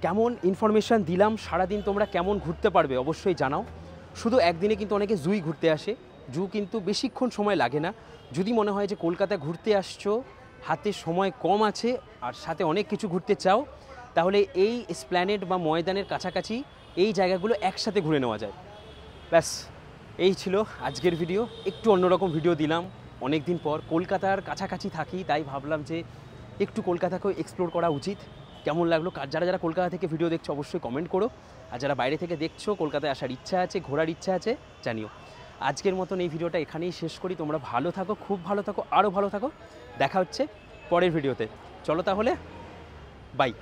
কেমন ইনফরমেশান দিলাম, সারাদিন তোমরা কেমন ঘুরতে পারবে অবশ্যই জানাও। শুধু একদিনে কিন্তু অনেকে জুই ঘুরতে আসে, জু কিন্তু বেশিক্ষণ সময় লাগে না। যদি মনে হয় যে কলকাতায় ঘুরতে আসছো, হাতে সময় কম আছে আর সাথে অনেক কিছু ঘুরতে চাও, তাহলে এই এসপ্ল্যানেড বা ময়দানের কাছাকাছি এই জায়গাগুলো একসাথে ঘুরে নেওয়া যায়। ব্যাস, এই ছিল আজকের ভিডিও। একটু অন্যরকম ভিডিও দিলাম, অনেক দিন পর। কলকাতার কাছাকাছি থাকি, তাই ভাবলাম যে একটু কলকাতাকেও এক্সপ্লোর করা উচিত। কেমন লাগলো? যারা যারা কলকাতা থেকে ভিডিও দেখছো অবশ্যই কমেন্ট করো, আর যারা বাইরে থেকে দেখছো, কলকাতায় আসার ইচ্ছা আছে, ঘোরার ইচ্ছা আছে, জানিও। আজকের মতন এই ভিডিওটা এখানেই শেষ করি। তোমরা ভালো থাকো, খুব ভালো থাকো, আরও ভালো থাকো। দেখা হচ্ছে পরের ভিডিওতে। চলো তাহলে, বাই।